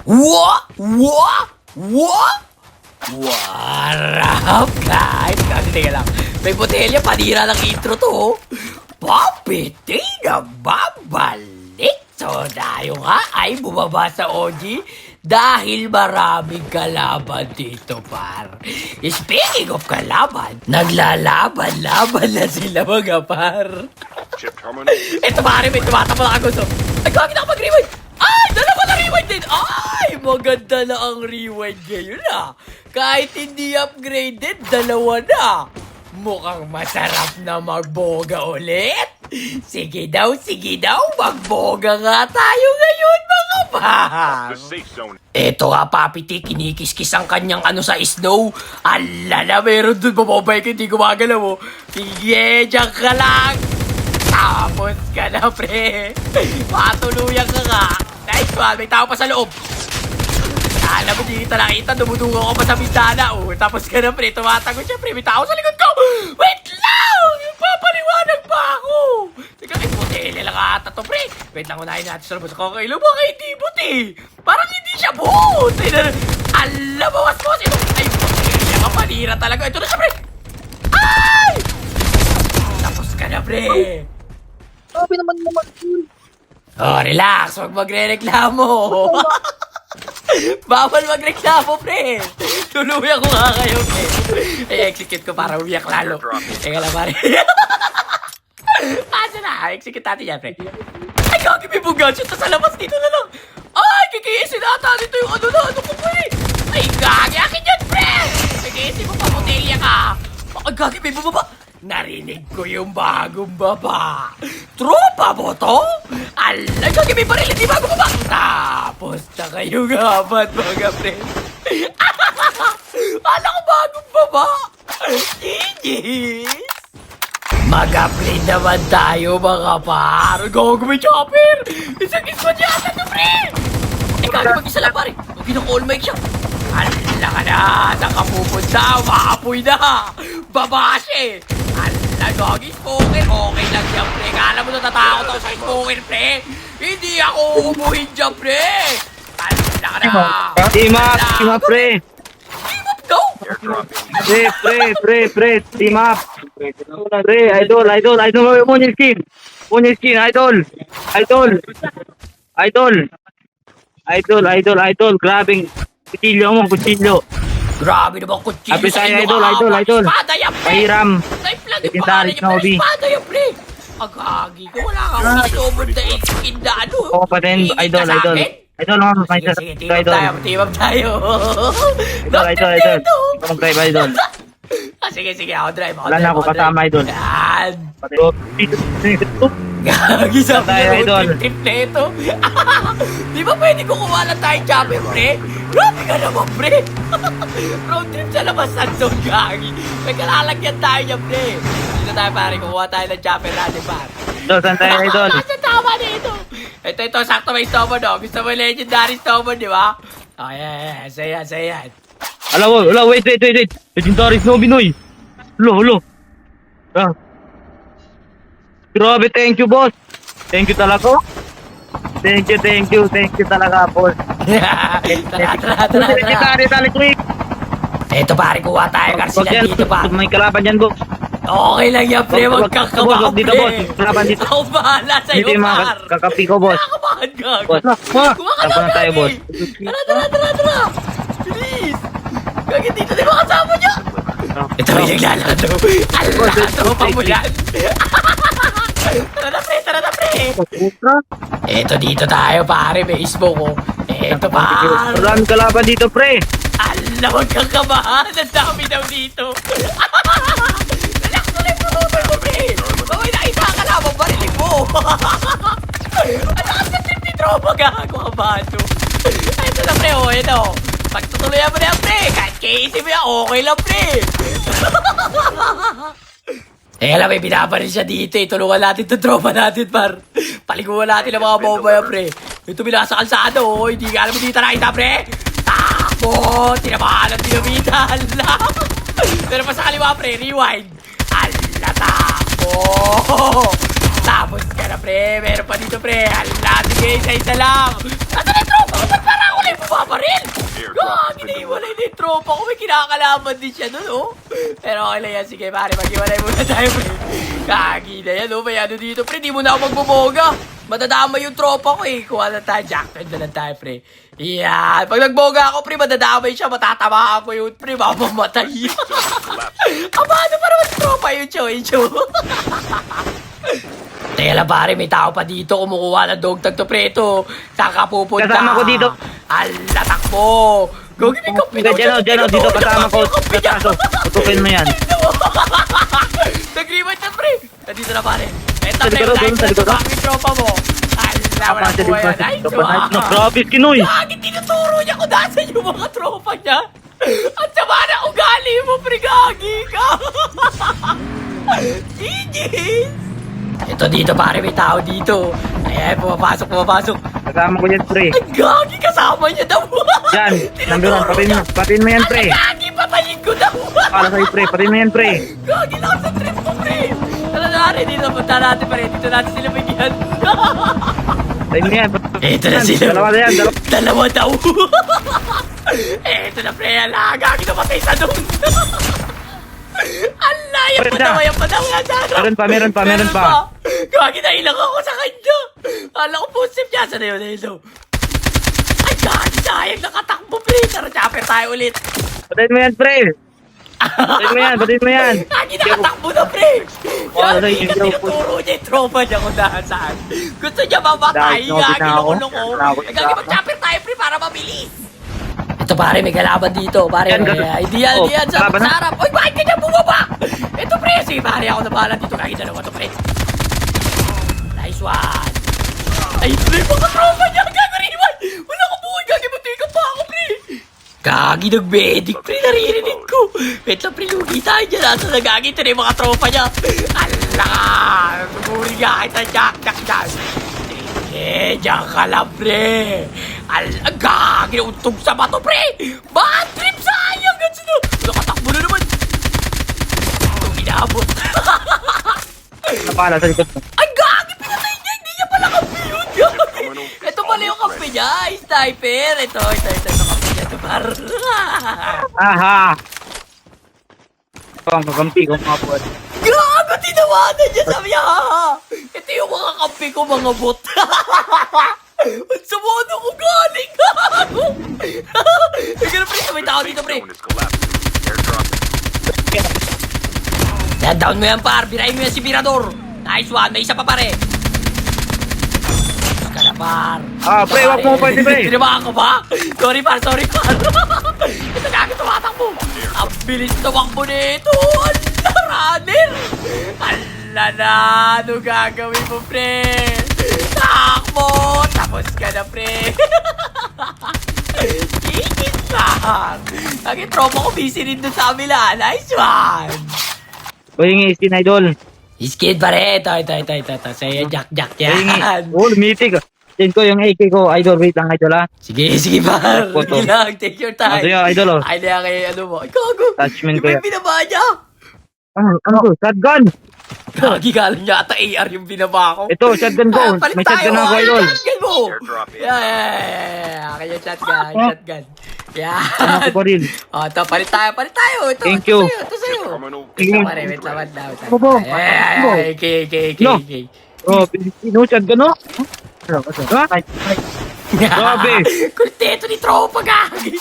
Warap, guys! Teka lang. May botelya, panira ng intro to, oh. Papiti na babalik! So, tayo nga ay bumaba sa OG dahil maraming kalaban dito, par. Speaking of kalaban, naglalaban-laban na sila, mga par. Ito, pare, may tumatama na gusto. Ay, gagawin ako mag-rewind! Ay, dalawa na rewind din! Ay, maganda na ang rewind ngayon, ah. Kahit hindi upgraded, dalawa na. Mukhang masarap na magboga ulit. Sige daw, magboga nga tayo ngayon, mga par. Eto nga, Papiti, kinikis-kis ang kanyang sa snow. Alala, meron dun, bababay ka, hindi gumagalaw, oh. Sige, diyan ka lang. Tapos ka na, pre. Patuluyan ka nga. Nice one, may tao pa sa loob. Alam mo, di kita nakita, dumudungaw ko pa sa bintana, oh. Tapos ka na, pre, tumatago siya, pre, may tao sa likod ko. Wait lang! Papaliwanag pa ako. Teka, may putele lang ata to, pre. Wait lang, unahin natin sa labas. Kakailan baka hindi buti. Parang hindi siya boot. Alam mo, was-was. Ay, putele ka, panira talaga. Ito na siya, pre. Ay! Tapos ka na, pre. Sabi naman yun. Oh, relax. Huwag magre-reklamo. Bawal magreklamo, pre. Tuluyan ko nga kayo, pre. I-execute ko para umiyak lalo. Teka lang, pare. Asa na? Execute natin yan, pre. Ay, gagi, may bugadget sa labas dito na lang. Ay, kikiisin ata dito yung ano ko, pre. Ay, gagi, akin yan, pre. Kikiisin mo pa, botelya ka. Ay, gagi, may bumaba. Narinig ko yung bagong baba. Tropa mo to? Alay, gagi, may baril, hindi bagong baba. Tapos na kayo gabat, mga friend. Ala ko bagong baba. Genius. Mag-upgrade naman tayo, mga par. Gago, may chopper. Isang squad yata to, pre. Ay, gagi, mag-isa lang, pare. Mag-ina-call mic siya. Ala ka na, nakapupunta, maapoy na. Babashi. Ala, gagi, spoken. Okay lang yan, pre. Kala mo natatakot ako sa spoken, pre. Hindi ako umuhin dyan, pre. Ala ka na. Team up, pre. Team up, go. Pre, team up. Pre, idol, Munyel skin, idol, grabing kutsilyo. Grabe naman kutsilyo Apre sa tayo, inyo. idol. Espada yan, pre. Pahiram. Type lang yung Legendary pangalan niya, pero Snowy. espada yan, pre. Agagi ko, wala kang isobod na skin na ano. Oo, patin, Hingit ka idol. sa akin? Idol, mga Sige, sige, team up tayo, team up tayo. Idol. Ikaw mag-drive, idol. Sige, ako drive. Wala na ako kasama, idol. Yan. Dito. Gagi sa Tayo, idol. trip na ito. Di ba pwede ko kuha lang tayong chopper, pre? Grabe ka naman, pre. Road trip sa labas ng zone, gagi. May kalalagyan tayo niya, pre. Dito tayo, pare. Kukuha tayo ng chopper natin, pare. Idol, saan tayo, idol? Asa tama na ito? Ito, sakto may stubborn, no? Gusto mo legendary stubborn, di ba? Oh, yeah. Saya yan. Wala, wait. Legendary Snow Binoy. Hulo. Ah. Grabe, thank you, boss. Thank you talaga. Thank you talaga, boss. Tara. Legendary talik week. Ito, pare, kuha tayo, Garcia, dito, pare. May kalaban dyan, boss. Okay lang yan, pre. Huwag kang kabahan, Dito, pre. boss. Kalaban dito. Ako bahala sa'yo, Dito yung mga par. kakapi ko, boss. Nakakabahan ka. Boss, Kuha ka tapo na tayo, boss. Tara. Bilis. Gagit dito, di ba kasama niya? Ito yung naglalaro. Ala, tropa mo yan. Tara na, pre. Ito, dito tayo, pare. May ismo ko. Ito, par. Maraming kalaban dito, pre. Ala, huwag kang kabahan. Ang dami daw dito. Relax mo lang yung motor mo, pre. Baway nakita ka lang, mabarilin mo. Alakas na trip ni tropa, gago ka ba ito? Ito na, pre, oh, ito. Pagtutuloyan mo na yan, pre. Kahit kaisip mo yan, okay lang, pre. Lang, may binabaril siya dito, eh. Tulungan natin itong tropa natin, par. Paliguan natin ang mga bomba yan, pre. Ito binasa kalsado, oh. Hindi ka alam mo dito nakita, pre. Takbo! Tinabahan ang dinamita, ala. Pero pa sa kaliwa, pre, rewind. Ala, takbo! Tapos ka na, pre. Meron pa dito, pre. Ala, sige, isa lang. Asa na yung tropa? Ba't parang ako na yung bumaba? tropa ko, may kinakalaban din siya dun, oh. Pero okay lang yan, sige pare, maghiwalay muna tayo, pre. Kagi na yan, oh, may ano dito, pre, di mo na ako magbuboga. Madadama yung tropa ko, eh. Kuha na tayo, jackpot na lang tayo, pre. Yan, pag nagboga ako, pre, madadamay siya, matatamaan ko yun, pre, mamamatay. Abado pa naman tropa yung Choy-Cho. Teka lang pare, may tao pa dito kumukuha ng dog tag to preto. Saan ka pupunta? Kasama ko dito. Ala, takbo. Gogi, may kape daw siya. Diyan, dito, kasama ko. Kaso, tutukin mo yan. Nag-rewind na pre. Nandito na pare. Eto, Sa likod, pre, sa likod, sa yung tropa mo. Ala, wala po yan. Ay, No, grabe, kinoy. Gagi, tinuturo niya kung nasa yung mga tropa niya. At sama na ugali mo, pre, gagi ka. GG's. Ito dito pare, may tao dito. Ayan, pumapasok. Kasama ko yan, pre. Ay, gagi, kasama niya daw. Yan, nandun, patin mo yan, pre. Ay, gagi, patayin ko daw. Para sa'yo, pre, patin mo yan, pre. Gagi, nasa trip ko, pre. Tala na rin, dito punta natin, pre. Dito natin sila bigyan. Patin mo yan. Ito na sila. Dalawa na yan, Dalawa daw. Ito na, pre. Ala, gagi, namatay sa doon. Ala, yung padawa nga sana. Meron pa. Gagi, nailang ako sa kanya. Ala ko po, sip niya. Sana yun, hello. Ay, gagi, sayang nakatakbo, pre. Tara, chopper tayo ulit. Patin mo yan, pre. Patin mo yan. Gagi, nakatakbo na, pre. Wala Gagi, yung kasi joke. tinuturo niya yung tropa niya kung saan. Gusto niya mamatay. Dahil Gagi, na ako. loko-loko. Nakakot Gagi, na ako. mag-chopper tayo, pre, para mabilis. Ito pare, may kalaban dito. Pare, Yan, hindi yan. Sa kalaban na? harap. Uy, bakit ka niya bumaba? Ito, pre. Sige, pare, ako na bahala dito. Kaya dalawa to, pre. Nice one. Ay, pre, mga tropa niya. Gagariwan. Wala ko buhay. Gagibuti ka pa ako, pre. Gagi, nag-medic, pre. Naririnig ko. Wait lang, pre. Lugi tayo dyan. Nasa nagagi. Ito na yung mga tropa niya. Ala, naguri nga kita. Jack dyan. Diyan ka lang, pre. Gagi, untog sa bato, pre. Bad trip, sayang. Ganso na. Nakatakbo na naman. Itong inabot. Napala sa likod mo. Ay, gagi, pinatay niya. Hindi niya pala kampi yun. Gagi. Ito pala yung kampi niya. Sniper. Ito kampi niya. Ito, par. Aha! Ito ang kakampi ko, mga buwan. Gago, tinawanan niya. Sabi niya, ha. Ito yung mga kampi ko, mga bot. At sa mono ko galing. Gago. Ikaw na, pre. May tao dito, pre. Down mo yan, par. Birahin mo yan si Mirador. Nice one. May isa pa, pare. Tapos ka na, par. Pre, wag mo pwede, pre. Tinabahan ko ba? Sorry, par. Ito gago, tumatakbo. Ang bilis tumakbo nito. Ala, runner. Ala na. Ano gagawin mo, pre? Takbo. Tapos ka na, pre. Kikit lang. Ang tropa ko busy rin dun sa amila. Nice one. Hingi, skin idol. Iskid pare, ito. Sa'yo, Jack Hingi. yan. Mythic. Yan ko yung AK ko, idol. Wait lang, idol, ha. Sige, par. Photo. Sige lang, take your time. Sa'yo, idol, oh. Ay, na kay ano mo. Ay, gago. Attachment ko Yung yan. binaba niya. Ano ko? Shotgun! Gagi ka lang yata AR yung binaba ko. Ito, shotgun ko. Palit May tayo. shotgun ako, idol. Shotgun mo. Yeah. Kaya shotgun. Yeah. Ano ko pa rin? Oh, ito, palit tayo. Ito, Thank you. Ito sa'yo. Thank you. Pare, wait lang. Bobo. No. Okay. Oh, Pilipino, shotgun, no? Ha? Grabe. Kulteto ni tropa, gagi.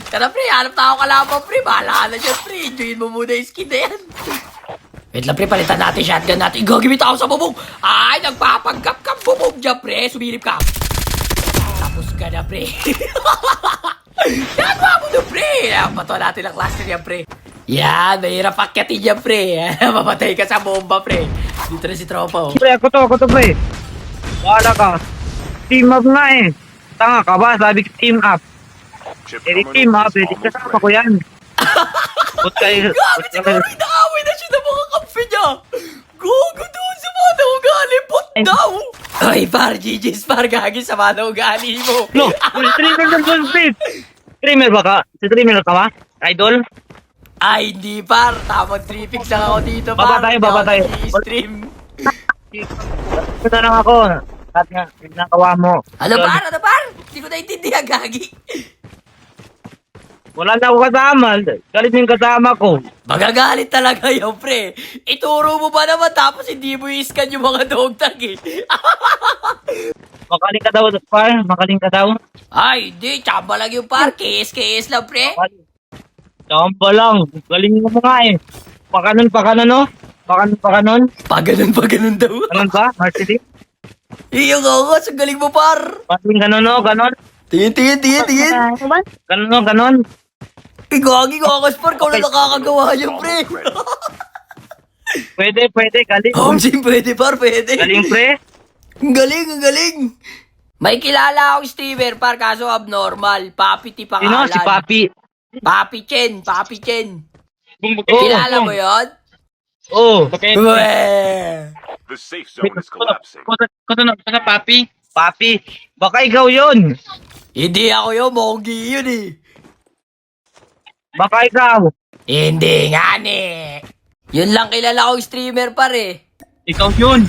Tara, pre, hanap na ako kalaban, pre. Bahala na dyan, pre. Enjoyin mo muna yung skin na yan. Wait lang, pre, palitan natin shotgun natin. Gagawin ako sa bubong. Ay, nagpapanggap ka bubong dyan, pre. Sumilip ka. Tapos ka na, pre. Nagawa mo na, pre. Patuwa natin ang cluster yan, pre. Yan, mahirap akyatin yan, pre. Mamatay ka sa bomba, pre. Dito na si tropa, oh. Pre, ako to, pre. Wala ka. Team up nga eh. Tanga ka ba? Sabi ko team up. Team up. Kasama ko yan. Ba't kayo? Gagawin siguro inaaway na siya ng mga kampi niya. Gogo doon sa mga ugali. Bot daw. Ay, par, GG's, par, gagi sa mga ugali mo. No, streamer ng Gold Street. Streamer ba ka? Streamer ka ba? Idol? Ay, hindi, par. Tamang 3 picks lang ako dito, par. Baba tayo. Stream. Ito lang ako. Lahat nga, ginagawa mo. Ano, par? Hindi ko naintindihan, gagi. Wala na ako kasama. Galit yung kasama ko. Magagalit talaga yun, pre. Ituro mo pa naman tapos hindi mo i-scan yung mga dog tag eh. Makaling ka daw, par. Makaling ka daw. Ay, hindi. Tsamba lang yung par. KS lang, pre. Tsamba lang. Galing mo nga eh. Pakanon, no? Pakanon. Pa ganun daw. Ganon ba? Marceline? Iyo nga, sa galing mo, par. Pating ganon, no? Ganon. Tingin. Ganon, no? Ganon. Igagi kakas, par. Kau na nakakagawa yun, pre. Pwede. Galing. Home gym, pwede, par. Pwede. Galing, pre. Ang galing. May kilala akong streamer, par. Kaso abnormal. Papi ti Sino? pangalan. Si Papi. Papi Chen. Oh, Kilala mo yun? Oh. Weh. The safe zone is collapsing. Kata Papi. Papi. Baka ikaw yun. Hindi ako yun. Mogi yun eh. Baka ikaw. Hindi nga ne. Yun lang kilala kong streamer, par eh. Ikaw yun,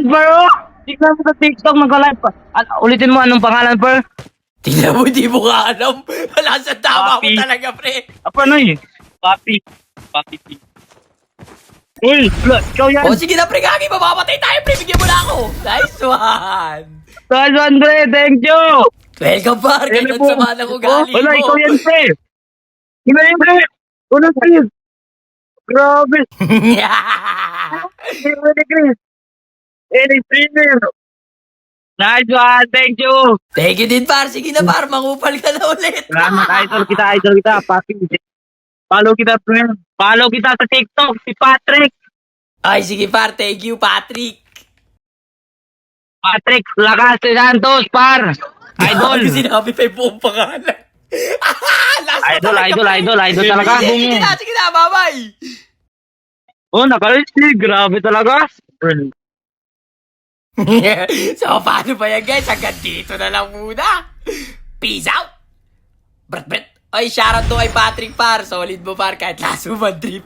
bro. Tignan mo sa TikTok, mag-live pa. Ulitin mo, anong pangalan, bro? Tingnan mo, di mo nga alam. Wala sa tama mo Papi. talaga, pre. Ano eh? Papi. Uy, ikaw yan. O sige na, pre, gagi. Mamamatay tayo, pre. Bigyan mo na ako. Nice one. Saan, Andre? Thank you. Welcome, par. Ganun sa manang ugali mo. Wala, ikaw yan, pre. Ikaw yan, pre. Uno, Chris. Grabe. Chris. Streamer. Nice one, thank you. Thank you din, par. Sige na, par. Mangupal ka na ulit. Salamat, idol kita, Papi. Follow kita, friend. Follow kita sa TikTok, si Patrick. Ay, sige, par. Thank you, Patrick. Patrick Lakas de Santos, par. Idol. Kasi sinabi pa yung buong pangalan. Idol talaga. Sige na, bye-bye. Oh, nakalisti. Grabe talaga. So, paano ba yan, guys? Hanggang dito na lang muna. Peace out. Bret. Ay, shoutout to kay Patrick, par. Solid mo, par. Kahit laso man trip.